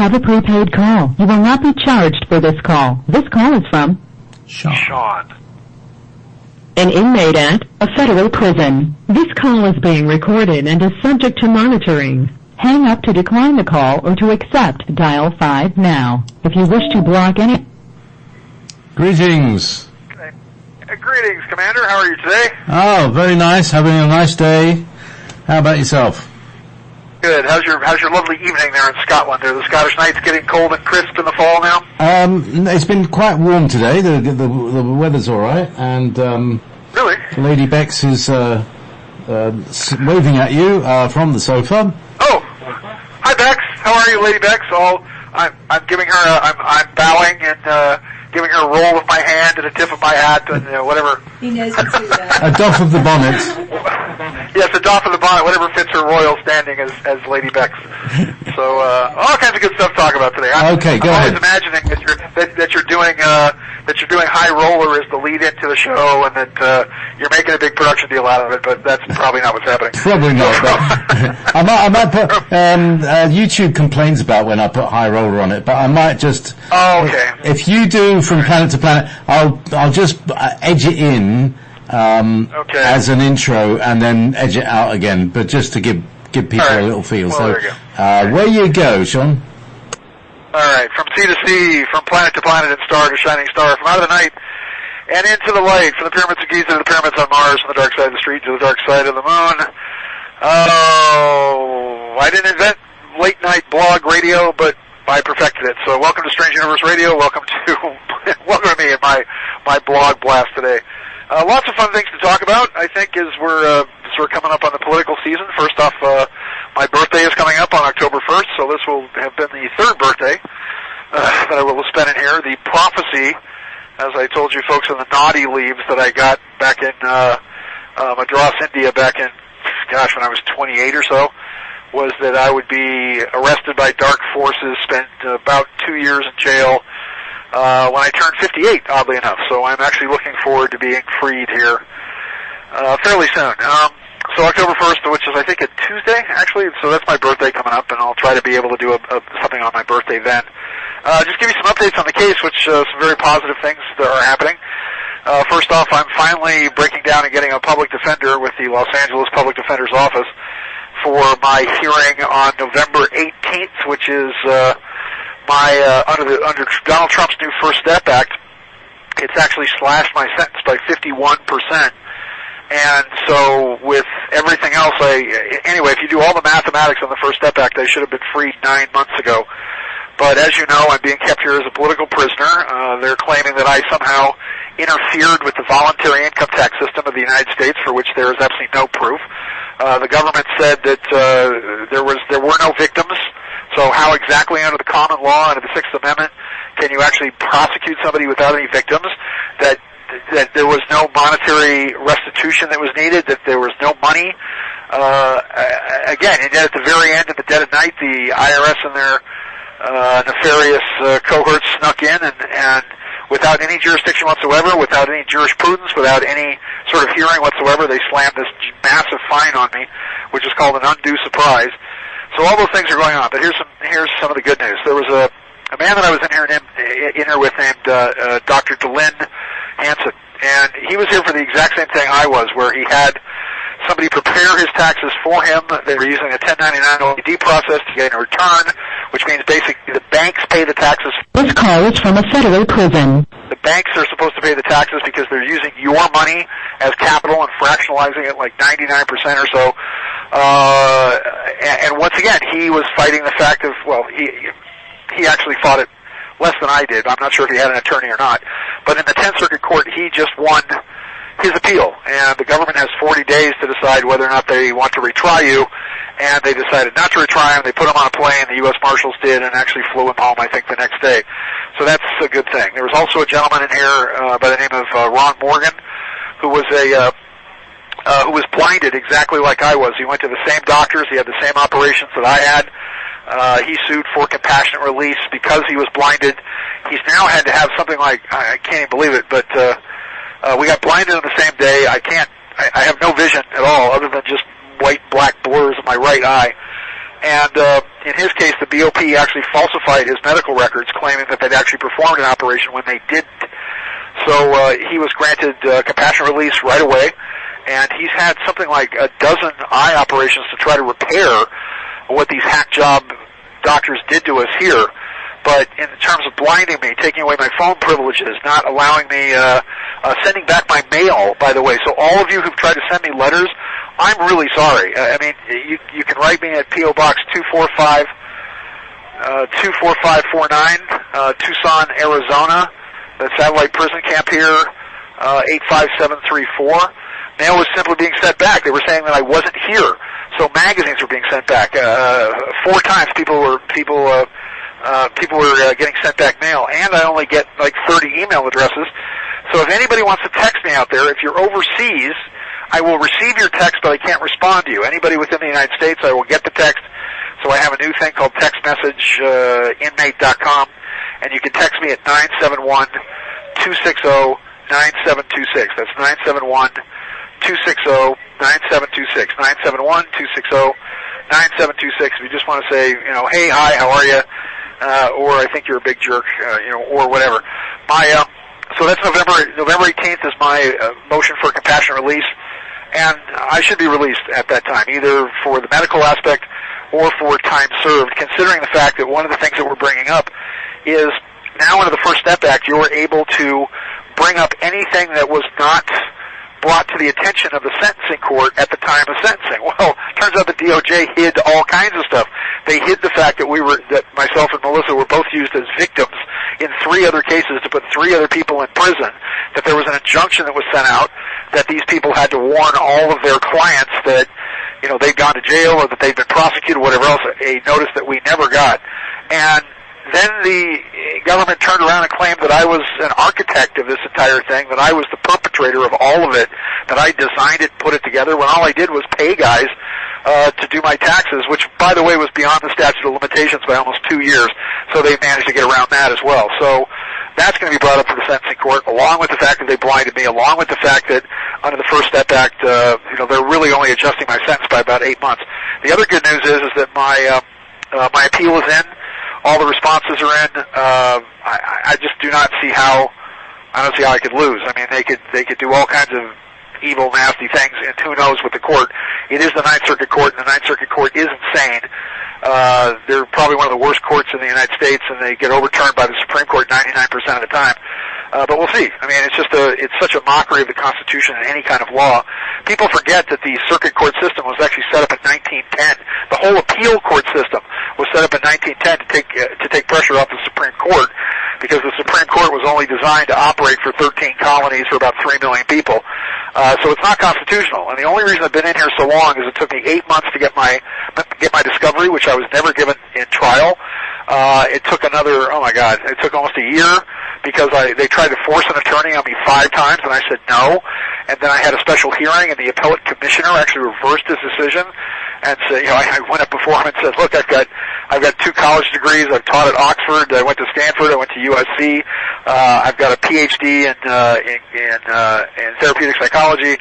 have a prepaid call. You will not be charged for this call. This call is from Sean. An inmate at a federal prison. This call is being recorded and is subject to monitoring. Hang up to decline the call or to accept. Dial 5 now. If you wish to block any... Greetings. Greetings, Commander. How are you today? Oh, very nice. Having a nice day. How about yourself? Good. How's your lovely evening there in Scotland? Are the Scottish nights getting cold and crisp in the fall now? It's been quite warm today. The weather's all right, and really, Lady Bex is waving at you from the sofa. Oh, hi Bex. How are you, Lady Bex? I'm giving her. I'm bowing and giving her a roll with my hand and a tip of my hat and whatever. He knows to do that. A doff of the bonnet. Yes, a doff of the bonnet, whatever fits her royal standing as Lady Bex. So all kinds of good stuff to talk about today. Okay, go ahead. I'm always imagining that you're doing High Roller as the lead into the show, and that you're making a big production deal out of it. But that's probably not what's happening. Probably not. But I might put. YouTube complains about when I put High Roller on it, but I might just. Oh, okay. If you do From Planet to Planet, I'll just edge it in. Okay. As an intro and then edge it out again, but just to give people a little feel. Well, so, there you go. Where you go, Sean? All right, from sea to sea, from planet to planet and star to shining star, from out of the night and into the light, from the pyramids of Giza to the pyramids on Mars, from the dark side of the street to the dark side of the moon. Oh, I didn't invent late night blog radio, but I perfected it. So welcome to Strange Universe Radio. Welcome to me and my blog blast today. Lots of fun things to talk about, I think, as we're coming up on the political season. First off, my birthday is coming up on October 1st, so this will have been the third birthday that I will spend in here. The prophecy, as I told you folks in the naughty leaves that I got back in Madras, India, back in, when I was 28 or so, was that I would be arrested by dark forces, spend about 2 years in jail, when I turned 58, oddly enough. So I'm actually looking forward to being freed here fairly soon. So October 1st, which is I think a Tuesday, actually. So that's my birthday coming up, and I'll try to be able to do something on my birthday then. Just give you some updates on the case, which some very positive things that are happening. First off, I'm finally breaking down and getting a public defender with the Los Angeles Public Defender's Office for my hearing on November 18th, which is under Donald Trump's new First Step Act. It's actually slashed my sentence by 51%. And so with everything else, anyway, if you do all the mathematics on the First Step Act, I should have been freed 9 months ago. But as you know, I'm being kept here as a political prisoner. They're claiming that I somehow interfered with the voluntary income tax system of the United States, for which there is absolutely no proof. The government said that there were no victims. So how exactly under the common law, under the Sixth Amendment, can you actually prosecute somebody without any victims? That there was no monetary restitution that was needed, that there was no money. Again, and yet at the very end, at the dead of night, the IRS and their nefarious cohorts snuck in and without any jurisdiction whatsoever, without any jurisprudence, without any sort of hearing whatsoever, they slammed this massive fine on me, which is called an undue surprise. So all those things are going on, but here's some of the good news. There was a man that I was in here with named Dr. DeLynn Hansen, and he was here for the exact same thing I was, where he had somebody prepare his taxes for him. They were using a 1099 OED process to get a return, which means basically the banks pay the taxes. This call is from a federal prison. The banks are supposed to pay the taxes because they're using your money as capital and fractionalizing it like 99% or so. And once again, he was fighting the fact of, he actually fought it less than I did. I'm not sure if he had an attorney or not. But in the 10th Circuit Court, he just won his appeal. And the government has 40 days to decide whether or not they want to retry you. And they decided not to retry him. They put him on a plane. The U.S. Marshals did and actually flew him home, I think, the next day. So that's a good thing. There was also a gentleman in here by the name of Ron Morgan, who was who was blinded exactly like I was. He went to the same doctors. He had the same operations that I had. He sued for compassionate release because he was blinded. He's now had to have something like, I can't even believe it, but we got blinded on the same day. I have no vision at all other than just white, black blurs in my right eye. And in his case, the BOP actually falsified his medical records, claiming that they'd actually performed an operation when they didn't. So he was granted compassionate release right away, and he's had something like a dozen eye operations to try to repair what these hack job doctors did to us here. But in terms of blinding me, taking away my phone privileges, not allowing me, sending back my mail, by the way. So all of you who've tried to send me letters, I'm really sorry. I mean, you can write me at P.O. Box 24549, Tucson, Arizona. The satellite prison camp here, 85734. Mail was simply being sent back. They were saying that I wasn't here. So magazines were being sent back. 4 times people were getting sent back mail, and I only get like 30 email addresses. So if anybody wants to text me out there, if you're overseas, I will receive your text, but I can't respond to you. Anybody within the United States, I will get the text. So I have a new thing called textmessageinmate.com, and you can text me at 971-260-9726. That's 971-260-9726. 971-260-9726. If you just want to say, hey, hi, how are you? Or I think you're a big jerk, or whatever. So that's November 18th is my motion for compassionate release, and I should be released at that time, either for the medical aspect or for time served, considering the fact that one of the things that we're bringing up is now under the First Step Act, you're able to bring up anything that was not brought to the attention of the sentencing court at the time of sentencing. Well, turns out the DOJ hid all kinds of stuff. They hid the fact that that myself and Melissa were both used as victims in 3 other cases to put 3 other people in prison, that there was an injunction that was sent out that these people had to warn all of their clients that, they'd gone to jail or that they'd been prosecuted or whatever else, a notice that we never got. And then the government turned around and claimed that I was an architect of this entire thing, that I was the perpetrator of all of it, that I designed it, put it together, when all I did was pay guys to do my taxes, which, by the way, was beyond the statute of limitations by almost 2 years, so they managed to get around that as well. So that's going to be brought up to the sentencing court, along with the fact that they blinded me, along with the fact that under the First Step Act, they're really only adjusting my sentence by about 8 months. The other good news is that my appeal is in. All the responses are in. I just do not see how. I don't see how I could lose. I mean, they could do all kinds of evil, nasty things, and who knows with the court. It is the Ninth Circuit Court, and the Ninth Circuit Court is insane. They're probably one of the worst courts in the United States, and they get overturned by the Supreme Court 99% of the time. But we'll see. I mean, it's such a mockery of the Constitution and any kind of law. People forget that the circuit court system was actually set up in 1910. The whole appeal court system was set up in 1910 to take pressure off the Supreme Court, because the Supreme Court was only designed to operate for 13 colonies for about 3 million people. So it's not constitutional. And the only reason I've been in here so long is it took me 8 months to get my discovery, which I was never given in trial. It took it took almost a year, because they tried to force an attorney on me 5 times, and I said no. And then I had a special hearing, and the appellate commissioner actually reversed his decision and said, I went up before him and said, look, I've got 2 college degrees. I've taught at Oxford. I went to Stanford. I went to USC. I've got a PhD in therapeutic psychology.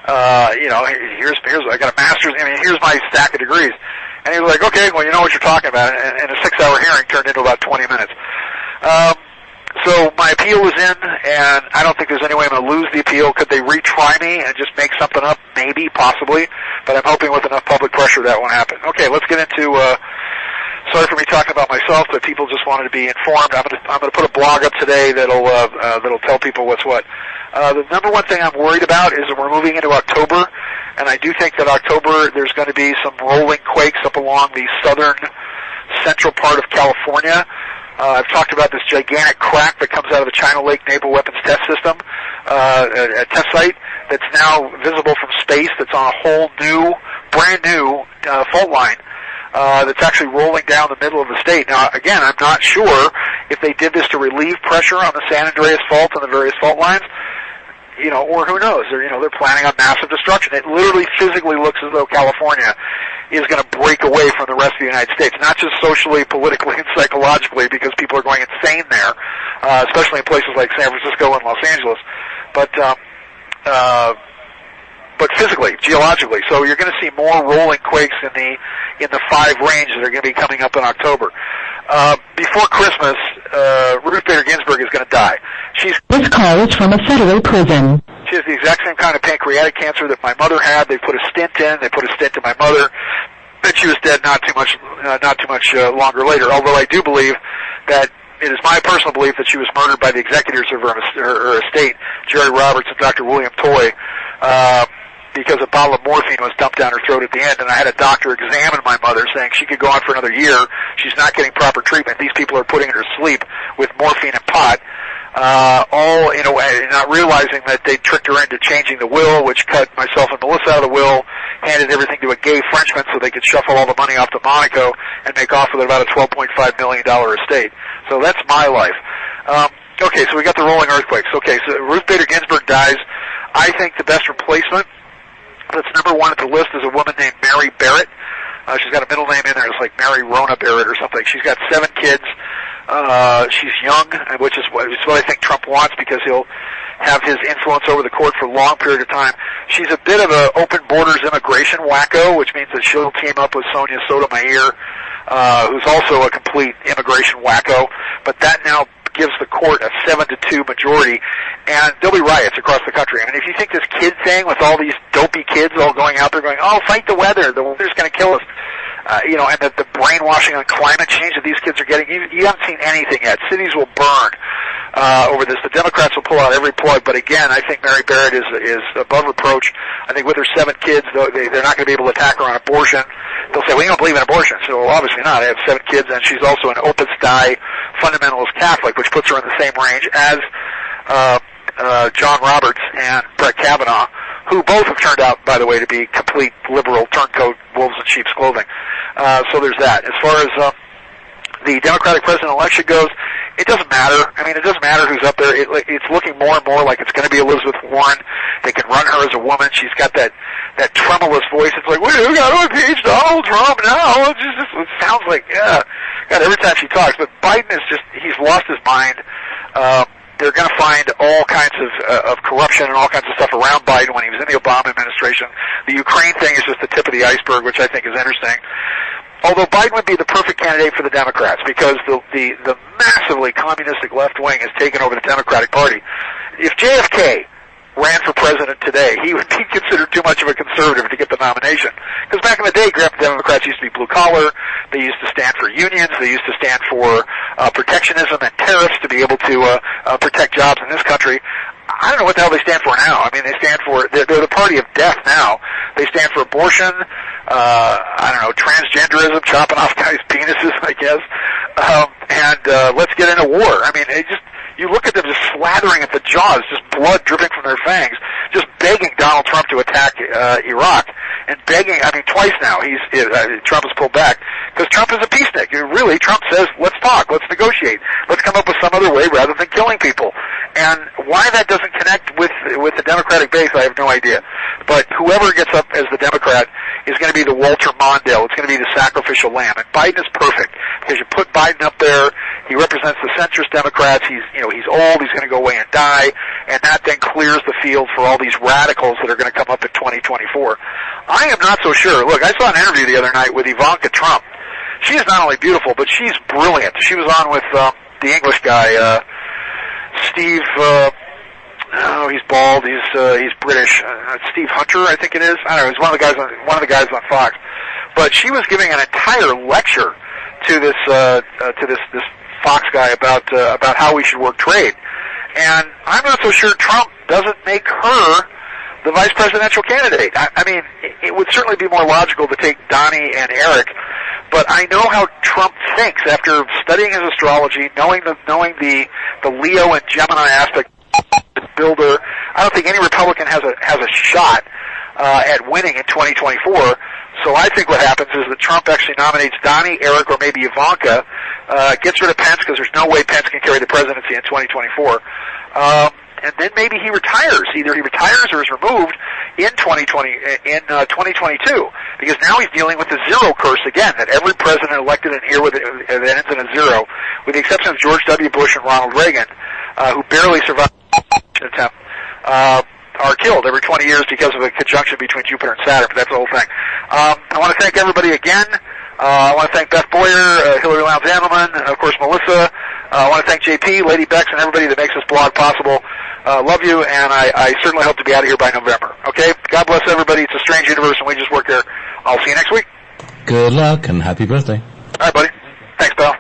Here's I got a master's. I mean, here's my stack of degrees. And he was like, okay, well, you know what you're talking about. And a 6-hour hearing turned into about 20 minutes. So my appeal is in, and I don't think there's any way I'm going to lose the appeal. Could they retry me and just make something up? Maybe, possibly. But I'm hoping with enough public pressure that won't happen. Okay, let's get into, sorry for me talking about myself, but people just wanted to be informed. I'm going to put a blog up today that'll tell people what's what. The number one thing I'm worried about is that we're moving into October, and I do think that October there's going to be some rolling quakes up along the southern central part of California. I've talked about this gigantic crack that comes out of the China Lake Naval Weapons Test System, a test site that's now visible from space, that's on a whole brand new fault line that's actually rolling down the middle of the state. Now, again, I'm not sure if they did this to relieve pressure on the San Andreas Fault and the various fault lines, or who knows? They're planning on massive destruction. It literally physically looks as though California is going to break away from the rest of the United States, not just socially, politically, and psychologically, because people are going insane there, especially in places like San Francisco and Los Angeles. But but physically, geologically. So you're going to see more rolling quakes in the 5 range that are going to be coming up in October. Before Christmas, Ruth Bader Ginsburg is going to die. This call is from a federal prison. She has the exact same kind of pancreatic cancer that my mother had. They put a stent in. They put a stent in my mother. And she was dead not too much longer later. Although I do believe that it is my personal belief that she was murdered by the executors of her estate, Jerry Roberts and Dr. William Toy, because a bottle of morphine was dumped down her throat at the end. And I had a doctor examine my mother, saying she could go on for another year. She's not getting proper treatment. These people are putting her to sleep with morphine and pot. All in a way, not realizing that they tricked her into changing the will, which cut myself and Melissa out of the will, handed everything to a gay Frenchman so they could shuffle all the money off to Monaco and make off with about a $12.5 million estate. So that's my life. Okay, so we got the rolling earthquakes. Okay, so Ruth Bader Ginsburg dies. I think the best replacement that's number 1 at the list is a woman named Mary Barrett. She's got a middle name in there. It's like Mary Rona Barrett or something. She's got 7 kids. She's young, which is what I think Trump wants, because he'll have his influence over the court for a long period of time. She's a bit of an open borders immigration wacko, which means that she'll team up with Sonia Sotomayor, who's also a complete immigration wacko. But that now gives the court a 7-2 majority, and there'll be riots across the country. I mean, if you think this kid thing with all these dopey kids all going out there going, oh, fight the weather going to kill us, and the brainwashing on climate change that these kids are getting, you haven't seen anything yet. Cities will burn over this. The Democrats will pull out every plug, but again, I think Mary Barrett is above reproach. I think with her 7 kids, they're not going to be able to attack her on abortion. They'll say, we don't believe in abortion. So obviously not. I have 7 kids, and she's also an Opus Dei fundamentalist Catholic, which puts her in the same range as John Roberts and Brett Kavanaugh, who both have turned out, by the way, to be complete liberal turncoat wolves in sheep's clothing. So there's that. As far as the Democratic president election goes, it doesn't matter. I mean, it doesn't matter who's up there. It's looking more and more like it's going to be Elizabeth Warren. They can run her as a woman. She's got that tremulous voice. It's like, we got to impeach Donald Trump now. It sounds like, yeah. God, every time she talks. But Biden he's lost his mind. They're going to find all kinds of corruption and all kinds of stuff around Biden when he was in the Obama administration. The Ukraine thing is just the tip of the iceberg, which I think is interesting. Although Biden would be the perfect candidate for the Democrats, because the massively communistic left wing has taken over the Democratic Party. If JFK ran for president today, he would be considered too much of a conservative to get the nomination. Because back in the day, Democrats used to be blue collar. They used to stand for unions. They used to stand for protectionism and tariffs to be able to protect jobs in this country. I don't know what the hell they stand for now. I mean, they're the party of death now. They stand for abortion, transgenderism, chopping off guys' penises, I guess, and let's get into war. I mean, you look at them just slathering at the jaws, just blood dripping from their fangs, just begging Donald Trump to attack Iraq, and begging, twice now, Trump has pulled back, because Trump is a peacenik. Really, Trump says, let's talk, let's negotiate, let's come up with some other way rather than killing people. And why that doesn't connect with the Democratic base, I have no idea. But whoever gets up as the Democrat is going to be the Walter Mondale. It's going to be the sacrificial lamb. And Biden is perfect, because you put Biden up there, he represents the centrist Democrats. He's old, he's going to go away and die, and that then clears the field for all these radicals that are going to come up in 2024. I am not so sure. Look, I saw an interview the other night with Ivanka Trump. She is not only beautiful, but she's brilliant. She was on with the English guy, Steve, he's bald, he's British, Steve Hunter, I think it is. I don't know, he's one of the guys on Fox. But she was giving an entire lecture to this Fox guy about how we should work trade. And I'm not so sure Trump doesn't make her the vice presidential candidate. I mean, it would certainly be more logical to take Donnie and Eric, but I know how Trump thinks after studying his astrology, knowing the Leo and Gemini aspect builder. I don't think any Republican has a shot at winning in 2024. So I think what happens is that Trump actually nominates Donnie, Eric, or maybe Ivanka, gets rid of Pence, because there's no way Pence can carry the presidency in 2024. And then maybe he retires. Either he retires or is removed in 2022, because now he's dealing with the zero curse again, that every president elected in here that ends in a zero, with the exception of George W. Bush and Ronald Reagan, who barely survived the attempt, are killed every 20 years because of a conjunction between Jupiter and Saturn, but that's the whole thing. I want to thank everybody again. I want to thank Beth Boyer, Hillary Lowndes Ammerman, and of course Melissa. I want to thank JP, Lady Bex, and everybody that makes this blog possible. Love you, and I certainly hope to be out of here by November. Okay? God bless everybody. It's a strange universe, and we just work there. I'll see you next week. Good luck, and happy birthday. All right, buddy. Thanks, pal.